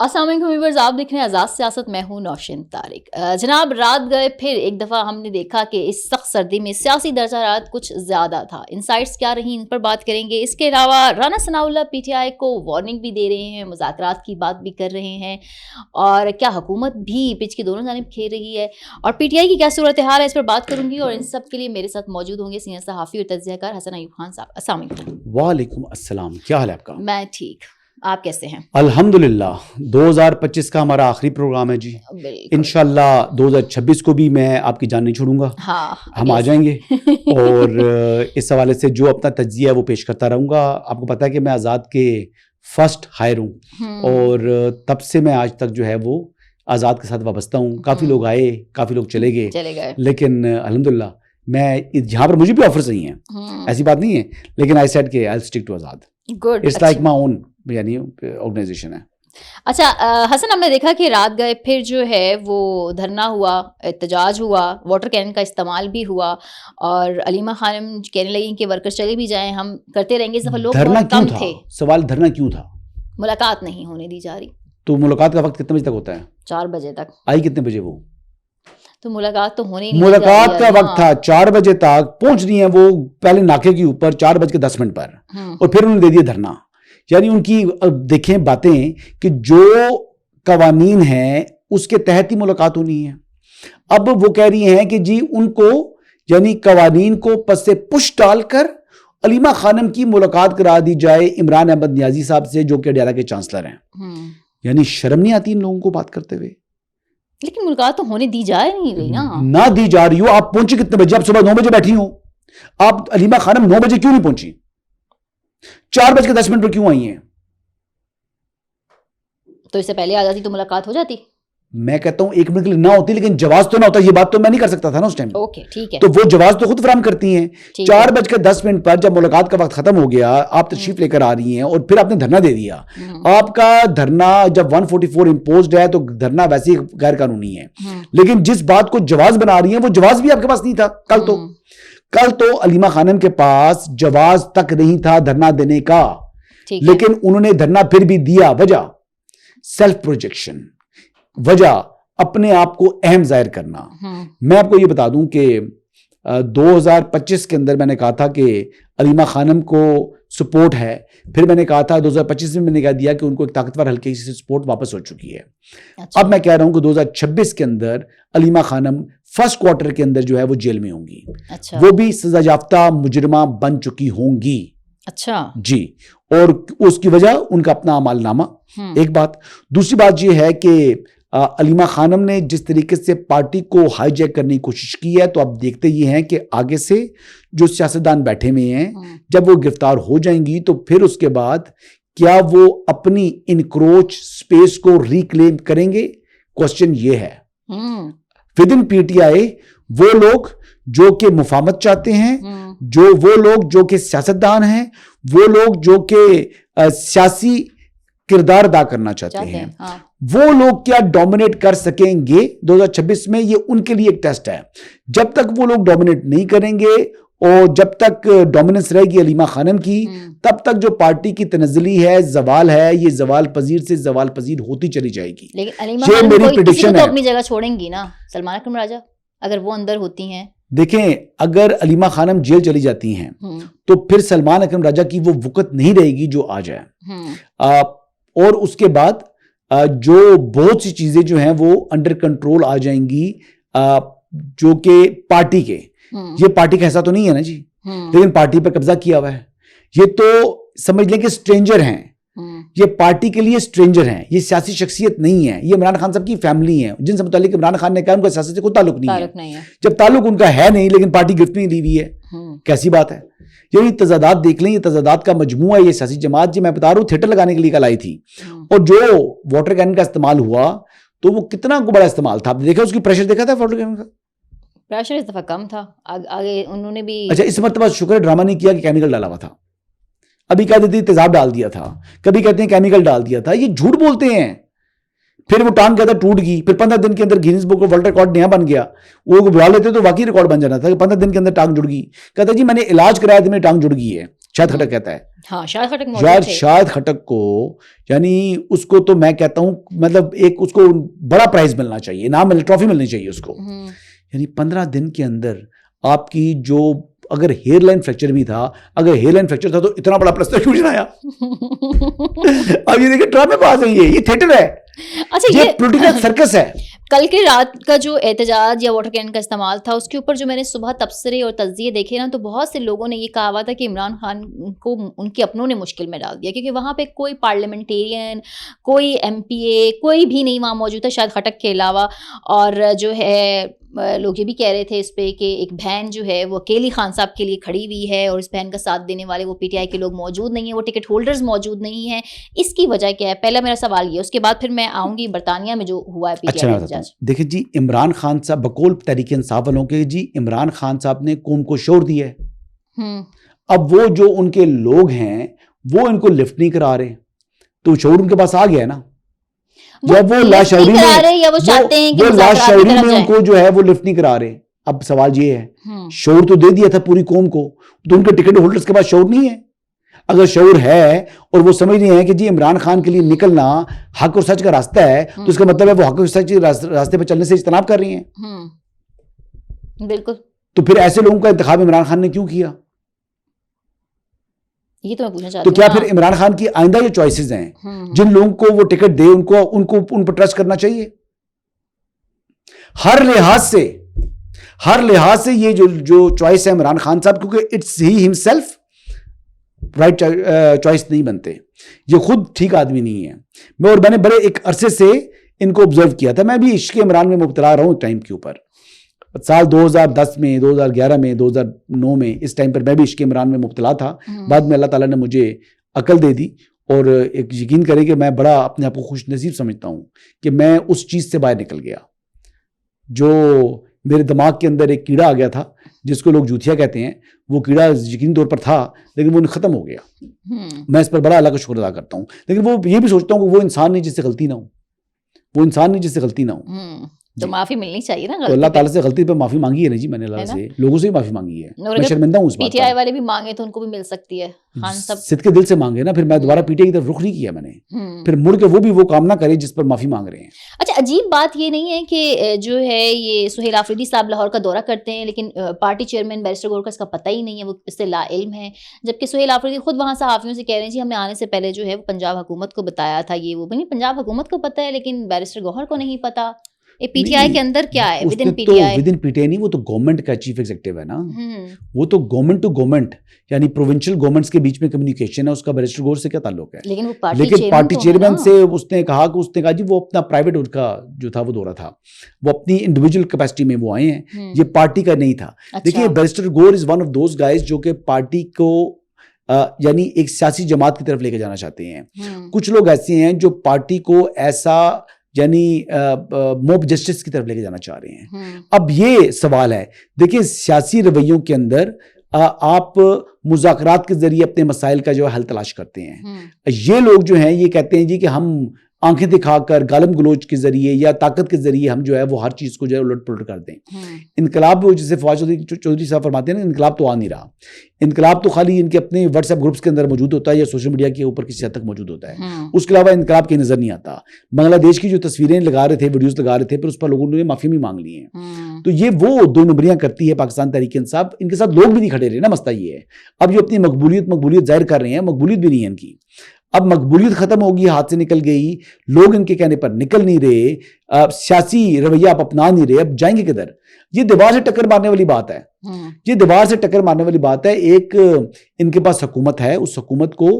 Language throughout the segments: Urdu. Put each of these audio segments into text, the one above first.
السلام علیکم ویورز، آپ دیکھ رہے ہیں آزاد سیاست، میں ہوں نوشین طارق۔ جناب، رات گئے پھر ایک دفعہ ہم نے دیکھا کہ اس سخت سردی میں سیاسی درجہ حرارت کچھ زیادہ تھا۔ انسائٹس کیا رہی ان پر بات کریں گے۔ اس کے علاوہ رانا ثناء اللہ پی ٹی آئی کو وارننگ بھی دے رہے ہیں، مذاکرات کی بات بھی کر رہے ہیں، اور کیا حکومت بھی پچ کی دونوں جانب کھیل رہی ہے، اور پی ٹی آئی کی کیا صورتحال ہے، اس پر بات کروں گی۔ اور ان سب کے لیے میرے ساتھ موجود ہوں گے سینئر صحافی اور تجزیہ کار حسن ایوب خان صاحب۔ السلام علیکم۔ وعلیکم السلام، کیا حال ہے آپ کا؟ میں ٹھیک، آپ کیسے ہیں؟ الحمدللہ۔ 2025 کا ہمارا آخری پروگرام ہے جی، انشاءاللہ 2026 کو بھی میں آپ کی جان نہیں چھوڑوں گا، ہم آ جائیں گے، اور اس حوالے سے جو اپنا تجزیہ ہے وہ پیش کرتا رہوں گا۔ آپ کو پتہ ہے کہ میں آزاد کے فرسٹ ہائر ہوں، اور تب سے میں آج تک جو ہے وہ آزاد کے ساتھ وابستہ ہوں۔ کافی لوگ آئے، کافی لوگ چلے گئے، لیکن الحمدللہ میں یہاں پر مجھے بھی آفرز نہیں ہیں، ایسی بات نہیں ہے، لیکن آئی سیڈ کہ I stick to Azad, it's like my own یعنی آرگنائزیشن ہے۔ اچھا حسن، ہم نے دیکھا کہ رات گئے پھر جو ہے وہ دھرنا ہوا، احتجاج ہوا، واٹر کین کا استعمال بھی ہوا، اور علیمہ خانم کہنے لگیں کہ ورکر چلے بھی جائیں، ہم کرتے رہیں گے۔ اس دفعہ لوگ بہت کم تھے۔ سوال دھرنا کیوں تھا؟ ملاقات نہیں ہونے دی جا رہی۔ تو ملاقات کا وقت کتنے بجے تک ہوتا ہے؟ 4 بجے تک۔ آئی کتنے بجے وہ؟ تو ملاقات تو ہونے نہیں، ملاقات کا وقت تھا 4 بجے تک، پہنچ رہی ہیں وہ پہلے ناکے کے اوپر 4:10 پر، اور پھر انہوں نے دے دیا دھرنا۔ یعنی ان کی دیکھیں باتیں کہ جو قوانین ہیں اس کے تحت ہی ملاقات ہونی ہے۔ اب وہ کہہ رہی ہیں کہ جی ان کو یعنی قوانین کو پس سے پش ڈال کر علیمہ خانم کی ملاقات کرا دی جائے عمران احمد نیازی صاحب سے، جو کہ اڈیالہ کے چانسلر ہیں۔ یعنی شرم نہیں آتی ان لوگوں کو بات کرتے ہوئے؟ لیکن ملاقات تو ہونے دی جا نہیں رہی نا۔ نہ دی جا رہی ہو، آپ پہنچے کتنے بجے؟ آپ صبح 9 بجے بیٹھی ہوں، آپ علیمہ خانم 9 بجے کیوں نہیں پہنچی؟ 4:10 پر کیوں آئی ہیں؟ تو اس سے پہلے آ جاتی تو ملاقات ہو جاتی۔ میں کہتا ہوں 1 منٹ کے لیے نہ ہوتی، لیکن جواز تو نہ ہوتا۔ یہ بات تو میں نہیں کر سکتا تھا نا اس ٹائم۔ اوکے ٹھیک ہے، تو وہ جواز تو خود فراہم کرتی ہیں۔ 4:10 پر جب ملاقات کا وقت ختم ہو گیا، آپ تشریف لے کر آ رہی ہیں، اور پھر آپ نے دھرنا دے دیا۔ آپ کا دھرنا جب 144 امپوزڈ ہے تو دھرنا ویسے ہی غیر قانونی ہے، لیکن جس بات کو جواز بنا رہی ہیں وہ جواز بھی آپ کے پاس نہیں تھا۔ کل تو علیمہ خانم کے پاس جواز تک نہیں تھا دھرنا دینے کا، لیکن انہوں نے دھرنا پھر بھی دیا۔ وجہ سیلف پروجیکشن، وجہ اپنے آپ کو اہم ظاہر کرنا۔ میں آپ کو یہ بتا دوں کہ 2025 کے اندر میں نے کہا تھا کہ علیمہ خانم کو سپورٹ ہے، پھر میں نے کہا تھا 2025 میں نے کہا دیا کہ ان کو ایک طاقتور حلقے سے سپورٹ واپس ہو چکی ہے۔ اب میں کہہ رہا ہوں کہ 2026 کے اندر علیمہ خانم فرسٹ کوارٹر کے اندر جو ہے وہ جیل میں ہوں گی، وہ بھی سزا یافتہ مجرمہ بن چکی ہوں گی۔ اچھا جی، اور اس کی وجہ ان کا اپنا اعمال نامہ، ایک بات۔ دوسری بات یہ ہے کہ علیمہ خانم نے جس طریقے سے پارٹی کو ہائی جیک کرنے کی کوشش کی ہے، تو اب دیکھتے یہ ہیں کہ آگے سے جو سیاستدان بیٹھے ہوئے ہیں جب وہ گرفتار ہو جائیں گی تو پھر اس کے بعد کیا وہ اپنی انکروچ سپیس کو ریکلیم کریں گے؟ کوسچن یہ ہے۔ With in P T I وہ لوگ جو کہ مفاہمت چاہتے ہیں، وہ لوگ جو کہ سیاستدان ہیں، وہ لوگ جو کہ سیاسی کردار ادا کرنا چاہتے ہیں، وہ لوگ کیا ڈومینیٹ کر سکیں گے 2026 میں؟ یہ ان کے لیے ایک ٹیسٹ ہے۔ جب تک وہ لوگ ڈومینیٹ نہیں کریں گے اور جب تک ڈومیننس رہے گی علیمہ خانم کی، تب تک جو پارٹی کی تنزلی ہے، زوال ہے، یہ زوال پذیر سے زوال پذیر ہوتی چلی جائے گی۔ لیکن علیمہ خانم کسی کو تو اپنی جگہ چھوڑیں گی نا، سلمان اکرم راجہ اگر وہ اندر ہوتی ہیں۔ دیکھیں، اگر علیمہ خانم جیل چلی جاتی ہیں تو پھر سلمان اکرم راجہ کی وہ وقت نہیں رہے گی جو آج ہے، اور اس کے بعد جو بہت سی چیزیں جو ہیں وہ انڈر کنٹرول آ جائیں گی، جو کہ پارٹی کے، یہ پارٹی کا حصہ تو نہیں ہے نا جی، لیکن پارٹی پر قبضہ کیا ہوا ہے۔ یہ تو سمجھ لیں کہ سٹرینجر ہیں، یہ پارٹی کے لیے سٹرینجر ہیں، یہ سیاسی شخصیت نہیں ہے، یہ عمران خان صاحب کی فیملی ہے، جن سے متعلق عمران خان نے کہا ان کا سیاست سے کوئی تعلق نہیں ہے۔ جب تعلق ان کا ہے نہیں لیکن پارٹی گرفت نہیں لی ہوئی ہے، کیسی بات ہے؟ یہی تضادات دیکھ لیں، یہ تضادات کا مجموعہ ہے یہ سیاسی جماعت۔ جی میں بتا رہا ہوں تھیٹر لگانے کے لیے کل آئی تھی، اور جو واٹر کین کا استعمال ہوا تو وہ کتنا بڑا استعمال تھا، آپ نے دیکھا اس کی پریشر دیکھا تھا؟ واٹر کین کا پریشر اس دفعہ کم تھا، آگے انہوں نے بھی۔ اچھا، اس مرتبہ شکر ڈرامہ نہیں کیا کہ کیمیکل ڈالا ہوا تھا، ابھی کہتے تھے تیزاب ڈال دیا تھا، کبھی کہتے ہیں کیمیکل ڈال دیا تھا۔ یہ جھوٹ بولتے ہیں، پھر وہ ٹانگ کہتا ٹوٹ گئی, پھر 15 دن کے اندر Guinness book of world record نیا بن گیا, وہ بلا لیتے تو واقعی ریکارڈ بن جانا تھا کہ 15 دن کے اندر ٹانگ جڑ گئی. کہتا جی میں نے علاج کرایا تو میری ٹانگ جڑ گئی ہے. شاہد خٹک کہتا ہے. ہاں شاہد خٹک کو, یعنی اس کو تو میں کہتا ہوں مطلب ایک اس کو بڑا پرائز ملنا چاہیے, انعام ٹرافی ملنی چاہیے اس کو. یعنی 15 دن کے اندر آپ کی جو, اگر ہیئر لائن فریکچر بھی تھا, اگر ہیئر لائن فریکچر تھا تو اتنا بڑا پلسٹر کیوں بنایا؟ اب یہ دیکھیں ڈرامے باز ہیں, یہ تھیٹر ہے, یہ پولیٹیکل سرکس ہے. کل کے رات کا جو احتجاج یا واٹر کین کا استعمال تھا, اس کے اوپر جو میں نے صبح تبصرے اور تجزیے دیکھے نا, تو بہت سے لوگوں نے یہ کہا ہوا تھا کہ عمران خان کو ان کے اپنوں نے مشکل میں ڈال دیا, کیونکہ وہاں پہ کوئی پارلیمنٹیرین, کوئی ایم پی اے, کوئی بھی نہیں وہاں موجود تھا شاید خٹک کے علاوہ. اور جو ہے لوگ یہ بھی کہہ رہے تھے اس پہ کہ ایک بہن جو ہے وہ اکیلی خان صاحب کے لیے کھڑی ہوئی ہے, اور اس بہن کا ساتھ دینے والے وہ پی ٹی آئی کے لوگ موجود نہیں ہیں, وہ ٹکٹ ہولڈرز موجود نہیں ہیں. اس کی وجہ کیا ہے؟ پہلا میرا سوال یہ, اس کے بعد پھر میں آؤں گی برطانیہ میں جو ہوا ہے پی ٹی آئی کا. دیکھیں جی, عمران خان صاحب بقول تحریک انصاف والوں کے, جی عمران خان صاحب نے قوم کو شعور دیا ہے. اب وہ جو ان کے لوگ ہیں وہ ان کو لفٹ نہیں کرا رہے, تو شعور ان کے پاس آ گیا نا. جب وہ لاشعوری میں ان کو جو ہے وہ لفٹ نہیں کرا رہے. اب سوال یہ ہے, شعور تو دے دیا تھا پوری قوم کو, تو ان کے ٹکٹ ہولڈرز کے پاس شعور نہیں ہے. اگر شعور ہے اور وہ سمجھ رہے ہیں کہ جی عمران خان کے لیے نکلنا حق اور سچ کا راستہ ہے, تو اس کا مطلب ہے وہ حق اور سچ کے راستے پہ چلنے سے اجتناب کر رہی ہیں. بالکل. تو پھر ایسے لوگوں کا انتخاب عمران خان نے کیوں کیا؟ یہ تو میں پوچھنا چاہتی ہوں. تو کیا پھر عمران خان کی آئندہ یہ چوائسیز ہیں, جن لوگوں کو وہ ٹکٹ دے ان پر ٹرسٹ کرنا چاہیے ہر لحاظ سے. یہ جو چوائس ہے عمران خان صاحب, کیونکہ it's he himself right choice نہیں بنتے, یہ خود ٹھیک آدمی نہیں ہے. میں نے بڑے ایک عرصے سے ان کو آبزرو کیا تھا. میں بھی عشق عمران میں مبتلا رہا ہوں ٹائم کے اوپر. سال 2010 میں, 2011 میں, 2009 میں, اس ٹائم پر میں بھی عشق عمران میں مبتلا تھا. بعد میں اللہ تعالیٰ نے مجھے عقل دے دی, اور ایک یقین کریں کہ میں بڑا اپنے آپ کو خوش نصیب سمجھتا ہوں کہ میں اس چیز سے باہر نکل گیا. جو میرے دماغ کے اندر ایک کیڑا آ گیا تھا جس کو لوگ جوتیا کہتے ہیں, وہ کیڑا یقینی طور پر تھا لیکن وہ ختم ہو گیا. میں اس پر بڑا اللہ کا شکر ادا کرتا ہوں. لیکن وہ یہ بھی سوچتا ہوں کہ وہ انسان نہیں جس سے غلطی نہ ہو, تو معافی ملنی چاہیے نا. تو اللہ تعالیٰ سے غلطی پہ معافی مانگی ہے نا جی, میں نے اللہ سے, لوگوں سے بھی معافی مانگی ہے. میں شرمندہ ہوں اس بات پر. پی ٹی آئی والے بھی مانگے تو ان کو بھی مل سکتی ہے. خان صاحب صدقے دل سے مانگے نا, پھر میں دوبارہ پی ٹی آئی کی طرف رخ نہیں کیا میں نے, پھر مڑ کے وہ بھی وہ کام نہ کرے جس پر معافی مانگ رہے ہیں. اچھا, عجیب بات یہ نہیں ہے کہ جو ہے یہ سہیل آفریدی صاحب لاہور کا دورہ کرتے ہیں, لیکن پارٹی چیئرمین بیرسٹر گور کا اس کا پتہ ہی نہیں ہے, وہ اس سے لا علم ہے, جبکہ سہیل آفریدی خود وہاں صحافیوں سے کہہ رہے ہیں جی ہم نے آنے سے پہلے جو ہے وہ پنجاب حکومت کو بتایا تھا. یہ وہ پنجاب حکومت کو پتہ ہے لیکن بیرسٹر گوہر کو نہیں پتا. پی ٹی آئی کے اندر کیا ہے, ودن پی ٹی آئی نہیں, وہ تو گورنمنٹ کا چیف ایگزیکٹو ہے نا, وہ تو گورنمنٹ ٹو گورنمنٹ یعنی پروونشل گورنمنٹس کے بیچ میں کمیونیکیشن ہے, اس کا بیرسٹر گور سے کیا تعلق ہے؟ لیکن پارٹی چیئرمین سے اس نے کہا جی وہ اپنا پرائیویٹ ان کا جو تھا وہ دورہ تھا, وہ اپنی انڈیویجول کیپیسٹی میں وہ آئے ہیں, یہ پارٹی کا نہیں تھا. دیکھیے بیرسٹر گور is one of those guys جو کہ پارٹی کو یعنی ایک سیاسی جماعت کی طرف لے کے جانا چاہتے ہیں. کچھ لوگ ایسے ہیں جو پارٹی کو ایسا یعنی موب جسٹس کی طرف لے کے جانا چاہ رہے ہیں. اب یہ سوال ہے, دیکھیں سیاسی رویوں کے اندر آپ مذاکرات کے ذریعے اپنے مسائل کا جو ہے حل تلاش کرتے ہیں. یہ لوگ جو ہیں یہ کہتے ہیں جی کہ ہم آنکھیں دکھا کر گالم گلوچ کے ذریعے یا طاقت کے ذریعے ہم جو ہے وہ ہر چیز کو جو ہے الٹ پلٹ کر دیں. انقلاب جسے فواز چودھری صاحب فرماتے ہیں نا, انقلاب تو آ نہیں رہا. انقلاب تو خالی ان کے اپنے واٹس ایپ گروپس کے اندر موجود ہوتا ہے یا سوشل میڈیا کے اوپر کسی حد تک موجود ہوتا ہے, اس کے علاوہ انقلاب کی نظر نہیں آتا. بنگلہ دیش کی جو تصویریں لگا رہے تھے, ویڈیوز لگا رہے تھے, پھر اس پر لوگوں نے معافی بھی مانگ لی ہیں. تو یہ وہ دو نمبریاں کرتی ہے پاکستان تحریک انصاف, ان کے ساتھ لوگ بھی نہیں کھڑے رہے نا. مسئلہ یہ ہے اب جو اپنی مقبولیت ظاہر کر رہے ہیں, مقبولیت بھی نہیں ہے ان کی. اب مقبولیت ختم ہوگی, ہاتھ سے نکل گئی, لوگ ان کے کہنے پر نکل نہیں رہے, سیاسی رویہ آپ اپنا نہیں رہے, اب جائیں گے کدھر؟ یہ دیوار سے ٹکر مارنے والی بات ہے. یہ دیوار سے ٹکر مارنے والی بات ہے. ایک ان کے پاس حکومت ہے, اس حکومت کو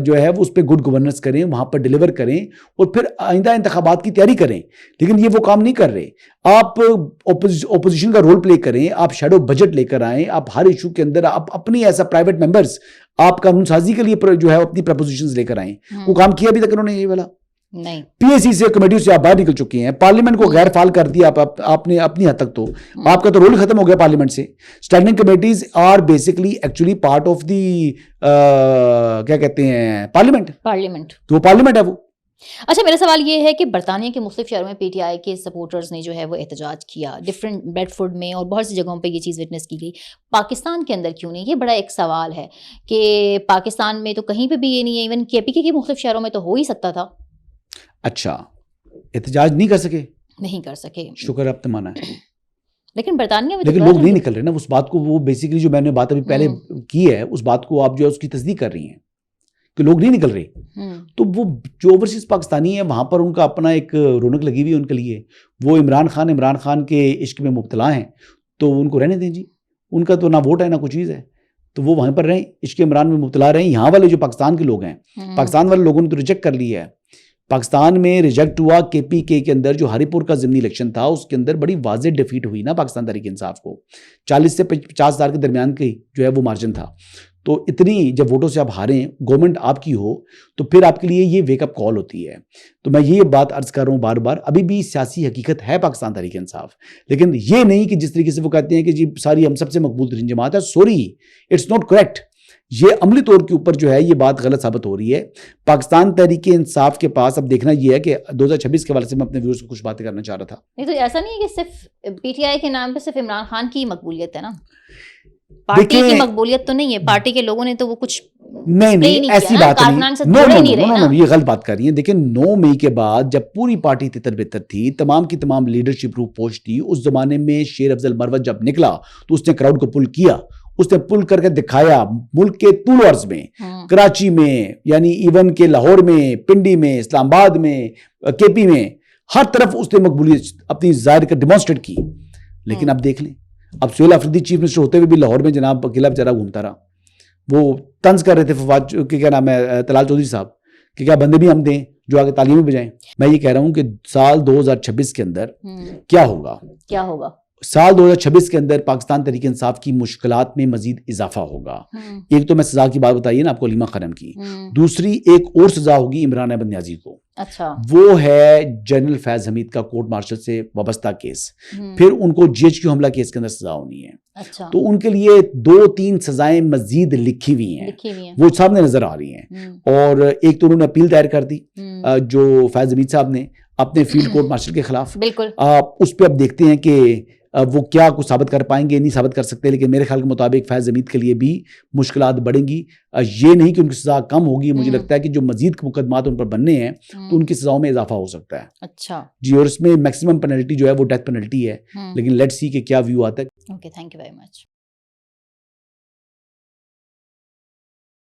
جو ہے وہ اس پہ گڈ گورننس کریں, وہاں پر ڈیلیور کریں, اور پھر آئندہ انتخابات کی تیاری کریں. لیکن یہ وہ کام نہیں کر رہے. آپ اپوزیشن کا رول پلے کریں, آپ شیڈو بجٹ لے کر آئیں, آپ ہر ایشو کے اندر آپ اپنی ایسا پرائیویٹ ممبرز آپ قانون سازی کے لیے جو ہے اپنی پرپوزیشنز لے کر آئیں. وہ کام کیا ابھی تک انہوں نے یہ والا نہیں. پی ایس سی سے کمیٹیوں سے آپ باہر نکل چکے ہیں, پارلیمنٹ کو غیر فعال کر دیا آپ نے اپنی حد تک. تو آپ کا تو رول ختم ہو گیا پارلیمنٹ سے. Standing committees are basically actually part of the کیا کہتے ہیں پارلیمنٹ. تو وہ پارلیمنٹ ہے. وہ اچھا میرا سوال یہ ہے کہ برطانیہ کے مختلف شہروں میں پی ٹی آئی کے سپورٹرز نے جو ہے وہ احتجاج کیا، ڈفرینٹ بیڈ فورڈ میں اور بہت سی جگہوں پہ یہ چیز وٹنس کی گئی، پاکستان کے اندر کیوں نہیں؟ یہ بڑا ایک سوال ہے کہ پاکستان میں تو کہیں پہ بھی یہ نہیں ہے، ایون کے پی کے مختلف شہروں میں تو ہو ہی سکتا تھا. اچھا احتجاج نہیں کر سکے؟ نہیں کر سکے، شکر اب تو مانا ہے. لیکن برطانیہ میں لیکن لوگ نہیں نکل رہے نا اس بات کو. وہ بیسیکلی جو میں نے بات ابھی پہلے کی ہے اس بات کو آپ جو ہے اس کی تصدیق کر رہی ہیں کہ لوگ نہیں نکل رہے. تو وہ جو اوورسیز پاکستانی ہیں وہاں پر ان کا اپنا ایک رونق لگی ہوئی ہے ان کے لیے. وہ عمران خان کے عشق میں مبتلا ہیں تو ان کو رہنے دیں جی. ان کا تو نہ ووٹ ہے نہ کوئی چیز ہے تو وہ وہاں پر رہیں، عشق عمران میں مبتلا رہیں. یہاں والے جو پاکستان کے لوگ ہیں، پاکستان والے لوگوں نے تو ریجیکٹ کر لیا ہے. پاکستان میں ریجیکٹ ہوا کے پی کے اندر جو ہری پور کا ضمنی الیکشن تھا اس کے اندر بڑی واضح ڈیفیٹ ہوئی نا پاکستان تحریک انصاف کو. 40 سے 50,000 کے درمیان کی جو ہے وہ مارجن تھا. تو اتنی جب ووٹوں سے آپ ہاریں، گورنمنٹ آپ کی ہو تو پھر آپ کے لیے یہ ویک اپ کال ہوتی ہے. تو میں یہ بات عرض کر رہا ہوں بار بار، ابھی بھی سیاسی حقیقت ہے پاکستان تحریک انصاف، لیکن یہ نہیں کہ جس طریقے سے وہ کہتے ہیں کہ جی ساری ہم سب سے مقبول ترین جماعت ہے. Sorry, it's not correct. یہ عملی طور کے اوپر جو ہے یہ بات غلط ثابت ہو رہی ہے. پاکستان تحریک انصاف کے پاس اب دیکھنا یہ ہے کہ 2026 کے حوالے سے میں اپنے ویورز کو کچھ باتیں کرنا چاہ رہا تھا. نہیں تو ایسا نہیں ہے کہ صرف پی ٹی آئی کے نام پہ صرف عمران خان کی مقبولیت ہے نا، پارٹی کی مقبولیت تو نہیں ہے. پارٹی کے لوگوں نے تو وہ کچھ نہیں ایسی بات نہیں. یہ غلط بات کر رہی ہیں. دیکھیں 9 مئی کے بعد جب پوری پارٹی تتر بتر تھی، تمام کی تمام لیڈرشپ روح پوش تھی، اس زمانے میں شیر افضل مروت جب نکلا تو اس نے کراؤڈ کو پل کیا، اس نے پل کر کے دکھایا ملک کے طول و عرض میں، کراچی میں، یعنی ایون کے لاہور میں، پنڈی میں، اسلام آباد میں، کے پی میں، ہر طرف اس نے مقبولیت اپنی ظاہر کر ڈیمانسٹریٹ کی. لیکن اب دیکھ لیں، اب سہیل آفریدی چیف منسٹر ہوتے ہوئے بھی لاہور میں جناب اکیلا بیچارہ گھومتا رہا. وہ طنز کر رہے تھے فواد کے کیا نام ہے طلال چودھری صاحب کہ کیا بندے بھی ہم دیں جو آگے تعلیم میں بجائیں. میں یہ کہہ رہا ہوں کہ سال 2026 کے اندر کیا ہوگا. سال 2026 کے اندر پاکستان تحریک انصاف کی مشکلات میں مزید اضافہ ہوگا. ایک تو میں سزا کی بات بتائی نا آپ کو علیمہ خانم کی، دوسری ایک اور سزا ہوگی عمران احمد نیازی کو. اچھا، وہ ہے جنرل فیض حمید کا کورٹ مارشل سے وابستہ کیس. پھر ان کو جی ایچ کیو حملہ کیس کے اندر سزا ہونی ہے. اچھا، تو ان کے لیے 2-3 سزائیں مزید لکھی ہوئی ہیں، وہ سامنے نظر آ رہی ہیں. اور ایک تو انہوں نے اپیل دائر کر دی جو فیض حمید صاحب نے اپنے فیلڈ کورٹ مارشل کے خلاف. بالکل اس پہ اب دیکھتے ہیں کہ وہ کیا کچھ ثابت کر پائیں گے، نہیں ثابت کر سکتے. لیکن میرے خیال کے مطابق فیض حمید کے لیے بھی مشکلات بڑھیں گی. یہ نہیں کہ ان کی سزا کم ہوگی، مجھے لگتا ہے کہ جو مزید مقدمات ان پر بننے ہیں تو ان کی سزاؤں میں اضافہ ہو سکتا ہے. اچھا جی، اور اس میں میکسیمم پینلٹی جو ہے وہ ڈیتھ پینلٹی ہے. لیکن لیٹس سی کہ کیا ویو آتا ہے. Okay, thank you very much.